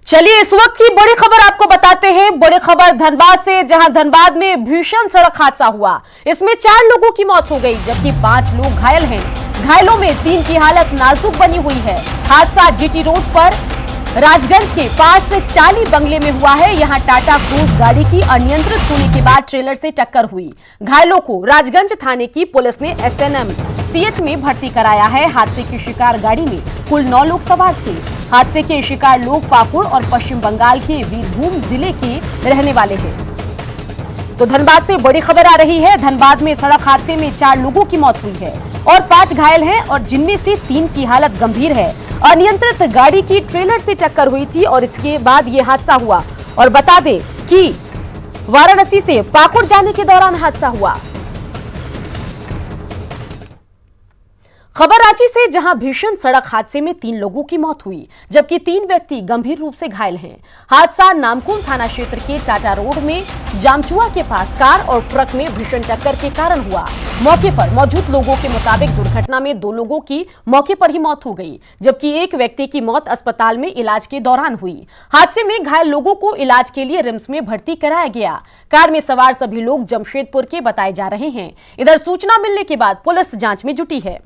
चलिए इस वक्त की बड़ी खबर आपको बताते हैं। बड़ी खबर धनबाद से, जहां धनबाद में भीषण सड़क हादसा हुआ। इसमें 4 लोगों की मौत हो गई जबकि 5 लोग घायल हैं। घायलों में 3 की हालत नाजुक बनी हुई है। हादसा जीटी रोड पर राजगंज के पास चाली बंगले में हुआ है। यहां टाटा क्रूज गाड़ी की अनियंत्रित होने के बाद ट्रेलर से टक्कर हुई। घायलों को राजगंज थाने की पुलिस ने SNMCH में भर्ती कराया है। हादसे की शिकार गाड़ी में कुल 9 लोग सवार थे। हादसे के शिकार लोग पाकुड़ और पश्चिम बंगाल के वीरभूम जिले के रहने वाले हैं। तो धनबाद से बड़ी खबर आ रही है। धनबाद में सड़क हादसे में 4 लोगों की मौत हुई है और 5 घायल हैं और जिनमें से 3 की हालत गंभीर है। अनियंत्रित गाड़ी की ट्रेलर से टक्कर हुई थी और इसके बाद ये हादसा हुआ। और बता दें कि वाराणसी से पाकुड़ जाने के दौरान हादसा हुआ। खबर रांची से, जहां भीषण सड़क हादसे में 3 लोगों की मौत हुई जबकि 3 व्यक्ति गंभीर रूप से घायल हैं। हादसा नामकुम थाना क्षेत्र के टाटा रोड में जामचुआ के पास कार और ट्रक में भीषण टक्कर के कारण हुआ। मौके पर मौजूद लोगों के मुताबिक दुर्घटना में 2 लोगों की मौके पर ही मौत हो गई जबकि एक व्यक्ति की मौत अस्पताल में इलाज के दौरान हुई। हादसे में घायल लोगों को इलाज के लिए रिम्स में भर्ती कराया गया। कार में सवार सभी लोग जमशेदपुर के बताए जा रहे हैं। इधर सूचना मिलने के बाद पुलिस जांच में जुटी है।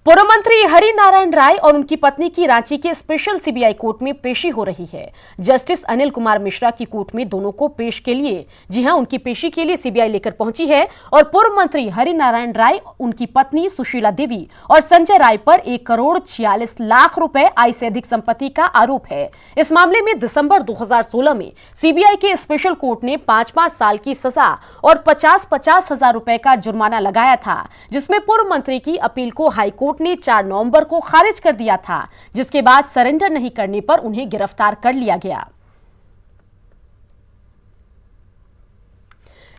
पूर्व मंत्री हरि नारायण राय और उनकी पत्नी की रांची के स्पेशल CBI कोर्ट में पेशी हो रही है। जस्टिस अनिल कुमार मिश्रा की कोर्ट में दोनों को पेश के लिए, जी हां, उनकी पेशी के लिए CBI लेकर पहुंची है और पूर्व मंत्री हरि नारायण राय, उनकी पत्नी सुशीला देवी और संजय राय पर 1,46,00,000 रुपए आय से अधिक संपत्ति का आरोप है। इस मामले में दिसंबर 2016 में CBI के स्पेशल कोर्ट ने 5-5 साल की सजा और 50-50 हजार रुपए का जुर्माना लगाया था, जिसमें पूर्व मंत्री की अपील को हाईकोर्ट ने 4 नवंबर को खारिज कर दिया था, जिसके बाद सरेंडर नहीं करने पर उन्हें गिरफ्तार कर लिया गया।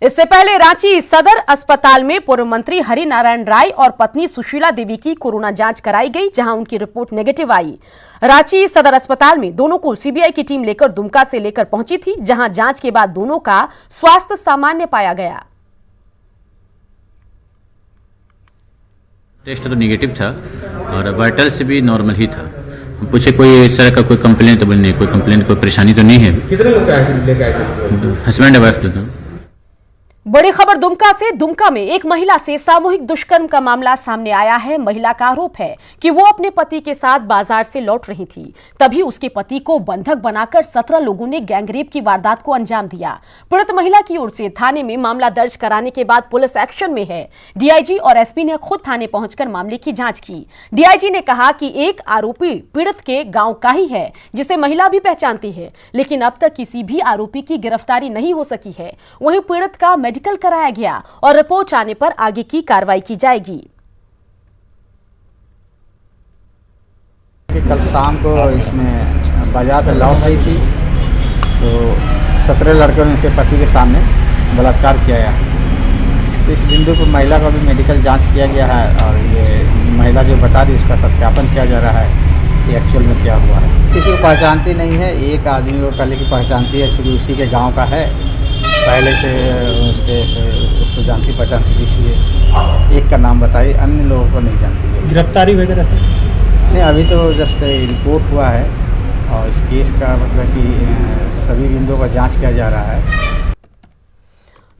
इससे पहले रांची सदर अस्पताल में पूर्व मंत्री हरि नारायण राय और पत्नी सुशीला देवी की कोरोना जांच कराई गई, जहां उनकी रिपोर्ट नेगेटिव आई। रांची सदर अस्पताल में दोनों को CBI की टीम लेकर दुमका से लेकर पहुंची थी, जहां जांच के बाद दोनों का स्वास्थ्य सामान्य पाया गया। टेस्ट तो निगेटिव था और वाइटल्स भी नॉर्मल ही था। पूछे कोई इस तरह का कोई कंप्लेंट तो नहीं, कोई कंप्लेंट कोई परेशानी तो नहीं है। कितने लोग लेके आए थे? हस्बैंड वाइफ दोनों। बड़ी खबर दुमका से। दुमका में एक महिला से सामूहिक दुष्कर्म का मामला सामने आया है। महिला का आरोप है कि वो अपने पति के साथ बाजार से लौट रही थी, तभी उसके पति को बंधक बनाकर 17 लोगों ने गैंगरेप की वारदात को अंजाम दिया। पीड़ित महिला की ओर से थाने में मामला दर्ज कराने के बाद पुलिस एक्शन में है। DIG और SP ने खुद थाने पहुंचकर मामले की जांच की। DIG ने कहा कि एक आरोपी पीड़ित के गांव का ही है, जिसे महिला भी पहचानती है, लेकिन अब तक किसी भी आरोपी की गिरफ्तारी नहीं हो सकी है। वहीं पीड़ित का मेडिकल कराया गया और रिपोर्ट आने पर आगे की कार्रवाई की जाएगी। कल शाम को इसमें बाजार से लौट रही थी तो 17 लड़कों ने उसके पति के सामने बलात्कार किया है। इस बिंदु पर महिला का भी मेडिकल जांच किया गया है और ये महिला जो बता रही उसका सत्यापन किया जा रहा है कि एक्चुअल में क्या हुआ है। किसी को पहचानती नहीं है, एक आदमी को पहले की पहचानती है, चूँकि उसी के गाँव का है, पहले से उसको जानती पहचानती, इसलिए एक का नाम बताई, अन्य लोगों को नहीं जानती है। गिरफ्तारी वगैरह सर नहीं, अभी तो जस्ट रिपोर्ट हुआ है और इस केस का मतलब कि सभी बिंदुओं का जांच किया जा रहा है।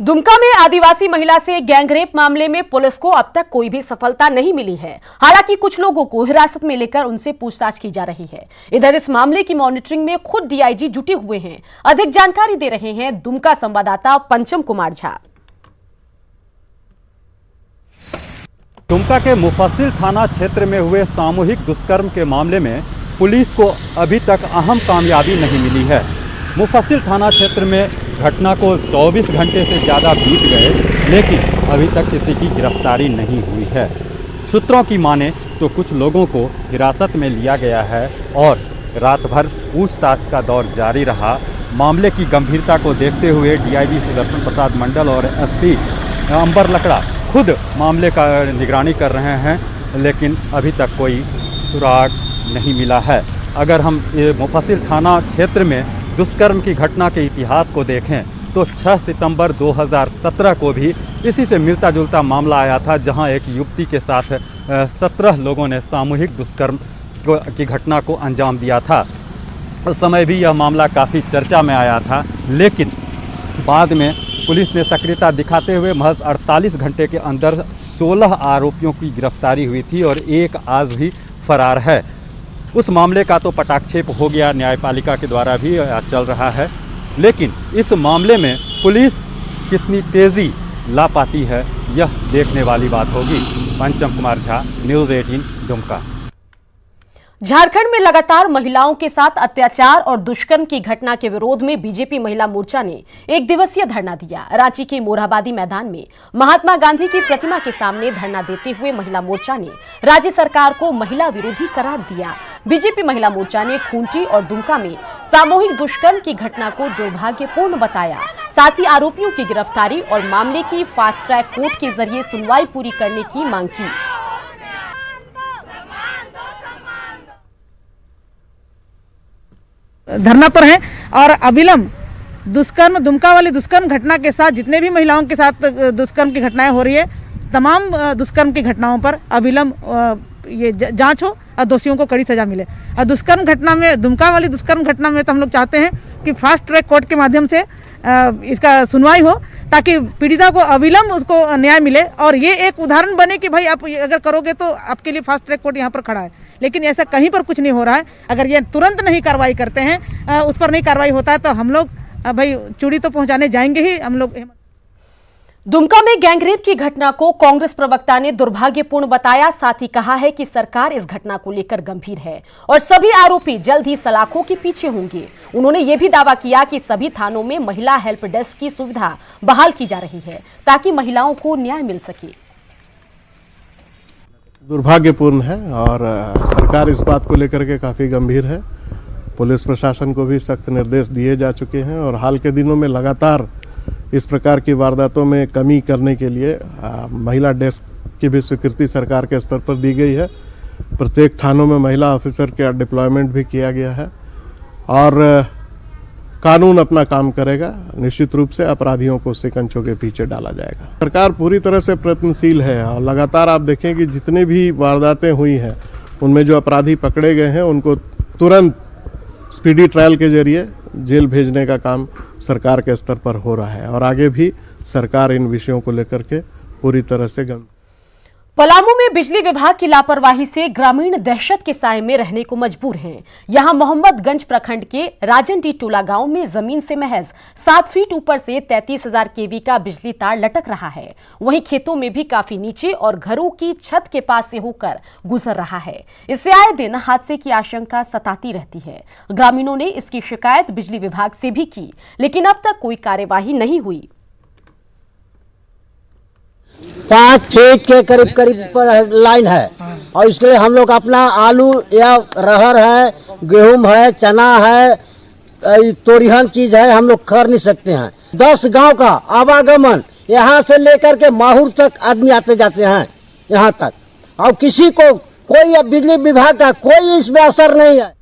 दुमका में आदिवासी महिला से गैंगरेप मामले में पुलिस को अब तक कोई भी सफलता नहीं मिली है। हालांकि कुछ लोगों को हिरासत में लेकर उनसे पूछताछ की जा रही है। इधर इस मामले की मॉनिटरिंग में खुद DIG जुटे हुए हैं। अधिक जानकारी दे रहे हैं दुमका संवाददाता पंचम कुमार झा। दुमका के मुफस्सिल थाना क्षेत्र में हुए सामूहिक दुष्कर्म के मामले में पुलिस को अभी तक अहम कामयाबी नहीं मिली है। मुफस्सिल थाना क्षेत्र में घटना को 24 घंटे से ज़्यादा बीत गए, लेकिन अभी तक किसी की गिरफ्तारी नहीं हुई है। सूत्रों की माने तो कुछ लोगों को हिरासत में लिया गया है और रात भर पूछताछ का दौर जारी रहा। मामले की गंभीरता को देखते हुए DIG सुदर्शन प्रसाद मंडल और SP अंबर लकड़ा खुद मामले का निगरानी कर रहे हैं, लेकिन अभी तक कोई सुराग नहीं मिला है। अगर हम ये मुफस्सिल थाना क्षेत्र में दुष्कर्म की घटना के इतिहास को देखें तो 6 सितंबर 2017 को भी इसी से मिलता जुलता मामला आया था, जहां एक युवती के साथ 17 लोगों ने सामूहिक दुष्कर्म की घटना को अंजाम दिया था। उस समय भी यह मामला काफ़ी चर्चा में आया था, लेकिन बाद में पुलिस ने सक्रियता दिखाते हुए महज 48 घंटे के अंदर 16 आरोपियों की गिरफ्तारी हुई थी और एक आज भी फरार है। उस मामले का तो पटाक्षेप हो गया, न्यायपालिका के द्वारा भी चल रहा है, लेकिन इस मामले में पुलिस कितनी तेज़ी ला पाती है यह देखने वाली बात होगी। पंचम कुमार झा, न्यूज़ 18 दुमका। झारखंड में लगातार महिलाओं के साथ अत्याचार और दुष्कर्म की घटना के विरोध में बीजेपी महिला मोर्चा ने एक दिवसीय धरना दिया। रांची के मोरहाबादी मैदान में महात्मा गांधी की प्रतिमा के सामने धरना देते हुए महिला मोर्चा ने राज्य सरकार को महिला विरोधी करार दिया। बीजेपी महिला मोर्चा ने खूंटी और दुमका में सामूहिक दुष्कर्म की घटना को दुर्भाग्यपूर्ण बताया। साथ ही आरोपियों की गिरफ्तारी और मामले की फास्ट ट्रैक कोर्ट के जरिए सुनवाई पूरी करने की मांग की। धरना पर हैं और अविलंब दुष्कर्म, दुमका वाली दुष्कर्म घटना के साथ जितने भी महिलाओं के साथ दुष्कर्म की घटनाएं हो रही है, तमाम दुष्कर्म की घटनाओं पर अविलंब ये जांच हो और दोषियों को कड़ी सजा मिले। और दुष्कर्म घटना में, दुमका वाली दुष्कर्म घटना में तो हम लोग चाहते हैं कि फास्ट ट्रैक कोर्ट के माध्यम से इसका सुनवाई हो ताकि पीड़िता को अविलंब उसको न्याय मिले और ये एक उदाहरण बने कि भाई आप अगर करोगे तो आपके लिए फास्ट ट्रैक कोर्ट यहाँ पर खड़ा है। लेकिन ऐसा कहीं पर कुछ नहीं हो रहा है। अगर ये तुरंत नहीं कार्रवाई करते हैं, उस पर नहीं कार्रवाई होता है तो हम लोग भाई चूड़ी तो पहुंचाने जाएंगे ही हम लोग। दुमका में गैंगरेप की घटना को कांग्रेस प्रवक्ता ने दुर्भाग्यपूर्ण बताया। साथ ही कहा है कि सरकार इस घटना को लेकर गंभीर है और सभी आरोपी जल्द ही सलाखों के पीछे होंगे। उन्होंने ये भी दावा किया कि सभी थानों में महिला हेल्प डेस्क की सुविधा बहाल की जा रही है ताकि महिलाओं को न्याय मिल सके। दुर्भाग्यपूर्ण है और सरकार इस बात को लेकर के काफ़ी गंभीर है। पुलिस प्रशासन को भी सख्त निर्देश दिए जा चुके हैं और हाल के दिनों में लगातार इस प्रकार की वारदातों में कमी करने के लिए महिला डेस्क की भी स्वीकृति सरकार के स्तर पर दी गई है। प्रत्येक थानों में महिला ऑफिसर का डिप्लॉयमेंट भी किया गया है और कानून अपना काम करेगा। निश्चित रूप से अपराधियों को शिकंजों के पीछे डाला जाएगा। सरकार पूरी तरह से प्रयत्नशील है और लगातार आप देखें कि जितने भी वारदातें हुई हैं उनमें जो अपराधी पकड़े गए हैं उनको तुरंत स्पीडी ट्रायल के जरिए जेल भेजने का काम सरकार के स्तर पर हो रहा है और आगे भी सरकार इन विषयों को लेकर के पूरी तरह से पलामू में बिजली विभाग की लापरवाही से ग्रामीण दहशत के साए में रहने को मजबूर हैं। यहां मोहम्मदगंज प्रखंड के राजनडी टोला गांव में जमीन से महज 7 फीट ऊपर से 33,000 केवी का बिजली तार लटक रहा है। वहीं खेतों में भी काफी नीचे और घरों की छत के पास से होकर गुजर रहा है। इससे आए दिन हादसे की आशंका सताती रहती है। ग्रामीणों ने इसकी शिकायत बिजली विभाग से भी की, लेकिन अब तक कोई कार्यवाही नहीं हुई। 5 फीट के करीब पर लाइन है और इसके लिए हम लोग अपना आलू या रहर है, गेहूं है, चना है, तोरिहन चीज है, हम लोग कर नहीं सकते हैं। 10 गांव का आवागमन यहाँ से लेकर के माहौर तक आदमी आते जाते हैं यहाँ तक, और किसी को कोई बिजली विभाग का कोई इसमें असर नहीं है।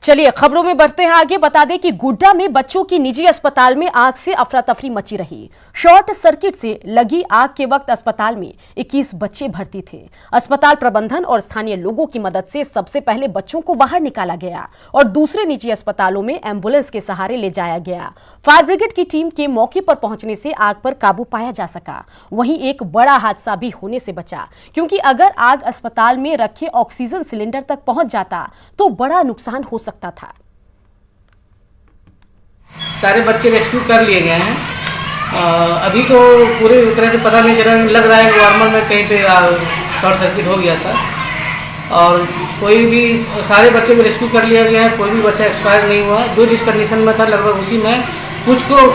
चलिए खबरों में बढ़ते हैं आगे। बता दें कि गोड्डा में बच्चों की निजी अस्पताल में आग से अफरा तफरी मची रही। शॉर्ट सर्किट से लगी आग के वक्त अस्पताल में 21 बच्चे भर्ती थे। अस्पताल प्रबंधन और स्थानीय लोगों की मदद से सबसे पहले बच्चों को बाहर निकाला गया और दूसरे निजी अस्पतालों में एम्बुलेंस के सहारे ले जाया गया। फायर ब्रिगेड की टीम के मौके पर पहुंचने से आग पर काबू पाया जा सका। वहीं एक बड़ा हादसा भी होने से बचा, क्योंकि अगर आग अस्पताल में रखे ऑक्सीजन सिलेंडर तक पहुंच जाता तो बड़ा नुकसान हो सकता था। सारे बच्चे रेस्क्यू कर लिए गए हैं। अभी तो पूरी तरह से पता नहीं चला, लग रहा है कि नॉर्मल में कहीं पे शॉर्ट सर्किट हो गया था और कोई भी सारे बच्चे को रेस्क्यू कर लिया गया है। कोई भी बच्चा एक्सपायर नहीं हुआ। जो जिस कंडीशन में था लगभग उसी में, कुछ को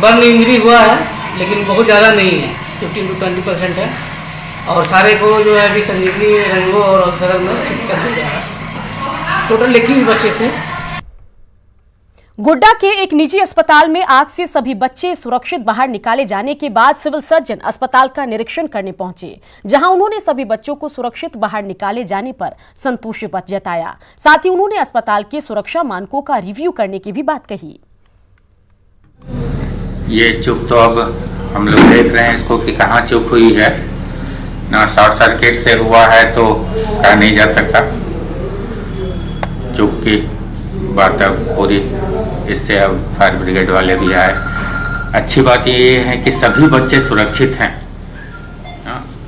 बर्न इंजरी हुआ है लेकिन बहुत ज़्यादा नहीं है, 15 to 20% है और सारे को जो है अभी संजीवनी रंगो और सरल में शिफ्ट कर दिया गया है। टोटल 21 बच्चे थे। गोड्डा के एक निजी अस्पताल में आग से सभी बच्चे सुरक्षित बाहर निकाले जाने के बाद सिविल सर्जन अस्पताल का निरीक्षण करने पहुंचे, जहां उन्होंने सभी बच्चों को सुरक्षित बाहर निकाले जाने पर संतोष जताया। साथ ही उन्होंने अस्पताल के सुरक्षा मानकों का रिव्यू करने की भी बात कही। ये चूक तो अब हम लोग देख रहे हैं इसको कि कहाँ चूक हुई है। ना शॉर्ट सर्किट से हुआ है तो कहा नहीं जा सकता। चूक की बात अब पूरी, इससे अब फायर ब्रिगेड वाले भी आए। अच्छी बात ये है कि सभी बच्चे सुरक्षित हैं।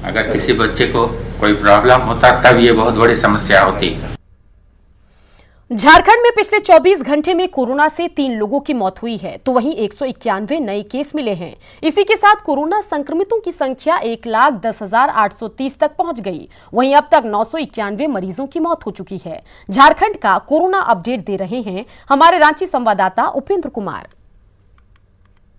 अगर किसी बच्चे को कोई प्रॉब्लम होता तब ये बहुत बड़ी समस्या होती। झारखंड में पिछले 24 घंटे में कोरोना से 3 लोगों की मौत हुई है, तो वहीं 191 नए केस मिले हैं। इसी के साथ कोरोना संक्रमितों की संख्या 1,10,830 तक पहुंच गई। वहीं अब तक 991 मरीजों की मौत हो चुकी है। झारखंड का कोरोना अपडेट दे रहे हैं हमारे रांची संवाददाता उपेंद्र कुमार।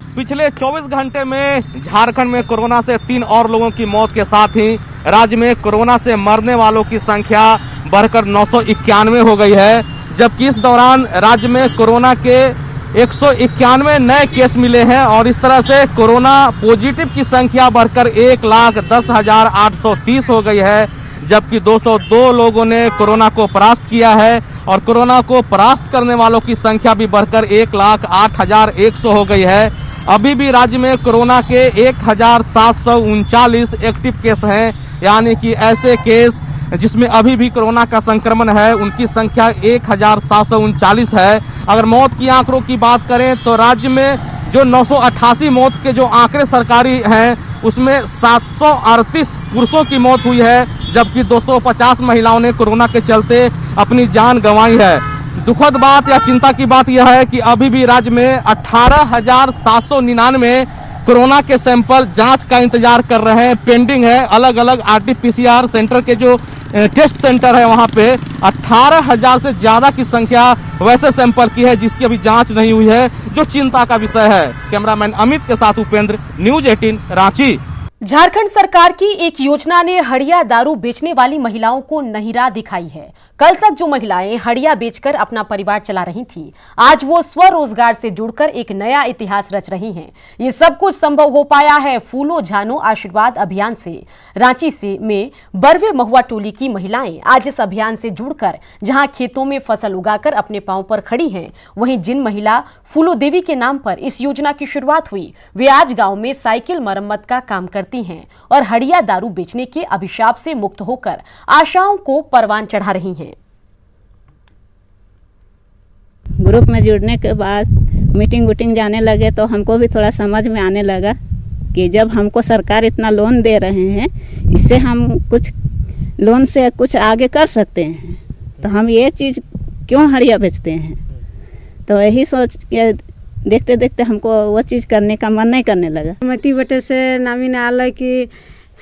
पिछले 24 घंटे में झारखंड में कोरोना से 3 और लोगों की मौत के साथ ही राज्य में कोरोना से मरने वालों की संख्या बढ़कर 991 हो गई है, जबकि इस दौरान राज्य में कोरोना के 191 नए केस मिले हैं और इस तरह से कोरोना पॉजिटिव की संख्या बढ़कर 1,10,830 हो गई है, जबकि 202 लोगों ने कोरोना को परास्त किया है और कोरोना को परास्त करने वालों की संख्या भी बढ़कर 1,08,100 हो गई है। अभी भी राज्य में कोरोना के 1,739 एक्टिव केस हैं, यानी कि ऐसे केस जिसमें अभी भी कोरोना का संक्रमण है उनकी संख्या 1,739 है। अगर मौत की आंकड़ों की बात करें तो राज्य में जो 988 मौत के जो आंकड़े सरकारी हैं उसमें 738 पुरुषों की मौत हुई है, जबकि 250 महिलाओं ने कोरोना के चलते अपनी जान गंवाई है। दुखद बात या चिंता की बात यह है कि अभी भी राज्य में 18,799 कोरोना के सैंपल जांच का इंतजार कर रहे हैं, पेंडिंग है। अलग अलग RT-PCR सेंटर के जो टेस्ट सेंटर है वहां पे 18,000 से ज्यादा की संख्या वैसे सैंपल की है जिसकी अभी जांच नहीं हुई है, जो चिंता का विषय है। कैमरामैन अमित के साथ उपेंद्र, न्यूज 18 रांची। झारखंड सरकार की एक योजना ने हड़िया दारू बेचने वाली महिलाओं को नहीं राह दिखाई है। कल तक जो महिलाएं हड़िया बेचकर अपना परिवार चला रही थीं, आज वो स्वरोजगार से जुड़कर एक नया इतिहास रच रही हैं। ये सब कुछ संभव हो पाया है फूलो झानो आशीर्वाद अभियान से। रांची से में बरवे महुआ टोली की महिलाएं आज इस अभियान से जुड़कर जहां खेतों में फसल उगाकर अपने पांव पर खड़ी हैं, वहीं जिन महिला फूलो देवी के नाम पर इस योजना की शुरुआत हुई, वे आज गाँव में साइकिल मरम्मत का काम करती हैं और हड़िया दारू बेचने के अभिशाप से मुक्त होकर आशाओं को परवान चढ़ा रही हैं। ग्रुप में जुड़ने के बाद मीटिंग जाने लगे तो हमको भी थोड़ा समझ में आने लगा कि जब हमको सरकार इतना लोन दे रहे हैं, इससे हम कुछ लोन से कुछ आगे कर सकते हैं, तो हम ये चीज़ क्यों हड़िया बेचते हैं। तो यही सोच के देखते देखते हमको वो चीज़ करने का मन नहीं करने लगा। मती बटे से नामी ने आला कि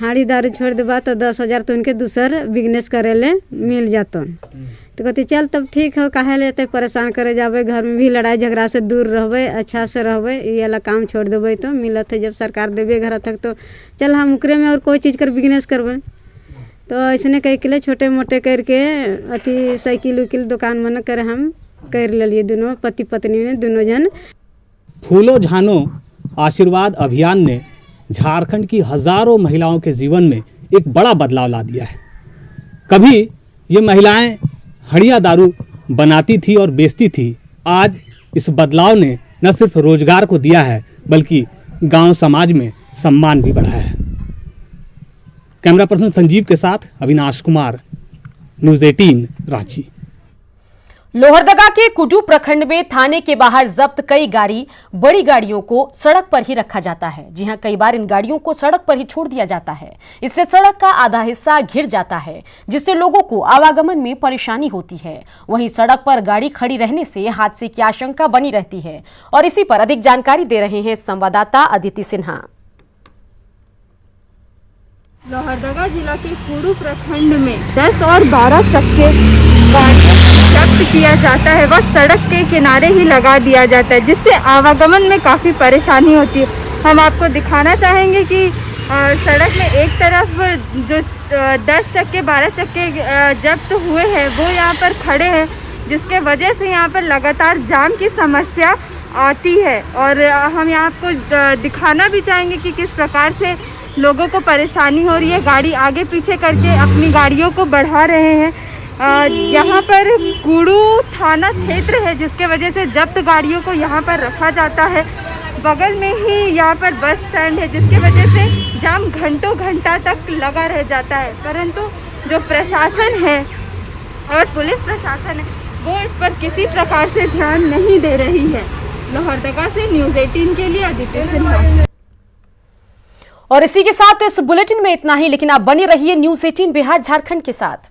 हाड़ी दारू छोड़ देबा तो 10,000 तो उनके दूसर बिजनेस करे ले मिल जाता। तो कहती चल तब ठीक हो, काहे लेते परेशान करे जाबे, घर में भी लड़ाई झगड़ा से दूर रहबे, अच्छा से रहबे, ये वाला काम छोड़ देबे तो मिलत है। जब सरकार देबे घर तक तो चल हम उकरे में और कोई चीज़ कर बिजनेस करबे। तो ऐसे कई किले छोटे मोटे करके अति साइकिल उकिल दुकान मन कर हम कर लिए, दोनों पति पत्नी ने दोनों जन। फूलो झानो आशीर्वाद अभियान ने झारखंड की हजारों महिलाओं के जीवन में एक बड़ा बदलाव ला दिया है। कभी ये महिलाएं हड़िया दारू बनाती थी और बेचती थी, आज इस बदलाव ने न सिर्फ रोजगार को दिया है बल्कि गांव समाज में सम्मान भी बढ़ाया है। कैमरा पर्सन संजीव के साथ अविनाश कुमार, न्यूज 18 रांची। लोहरदगा के कुडू प्रखंड में थाने के बाहर जब्त कई बड़ी गाड़ियों को सड़क पर ही रखा जाता है। जी हां, कई बार इन गाड़ियों को सड़क पर ही छोड़ दिया जाता है। इससे सड़क का आधा हिस्सा घिर जाता है, जिससे लोगों को आवागमन में परेशानी होती है। वहीं सड़क पर गाड़ी खड़ी रहने से हादसे की आशंका बनी रहती है। और इसी पर अधिक जानकारी दे रहे हैं संवाददाता अदिति सिन्हा। लोहरदगा जिला के कुडू प्रखंड में 10 और 12 चक्के गाड़ी जब्त किया जाता है, वह सड़क के किनारे ही लगा दिया जाता है, जिससे आवागमन में काफ़ी परेशानी होती है। हम आपको दिखाना चाहेंगे कि सड़क में एक तरफ जो 10 चक्के 12 चक्के जब्त हुए हैं वो यहाँ पर खड़े हैं, जिसके वजह से यहाँ पर लगातार जाम की समस्या आती है। और हम यहाँ आपको दिखाना भी चाहेंगे कि किस प्रकार से लोगों को परेशानी हो रही है। गाड़ी आगे पीछे करके अपनी गाड़ियों को बढ़ा रहे हैं। यहाँ पर कुडू थाना क्षेत्र है, जिसके वजह से जब्त गाड़ियों को यहाँ पर रखा जाता है। बगल में ही यहाँ पर बस स्टैंड है, जिसकी वजह से जाम घंटों घंटा तक लगा रह जाता है। परंतु जो प्रशासन है और पुलिस प्रशासन है वो इस पर किसी प्रकार से ध्यान नहीं दे रही है। लोहरदगा से न्यूज़ 18 के लिए आदित्य सिन्हा। और इसी के साथ इस बुलेटिन में इतना ही, लेकिन आप बने रहिए न्यूज़ 18 बिहार झारखंड के साथ।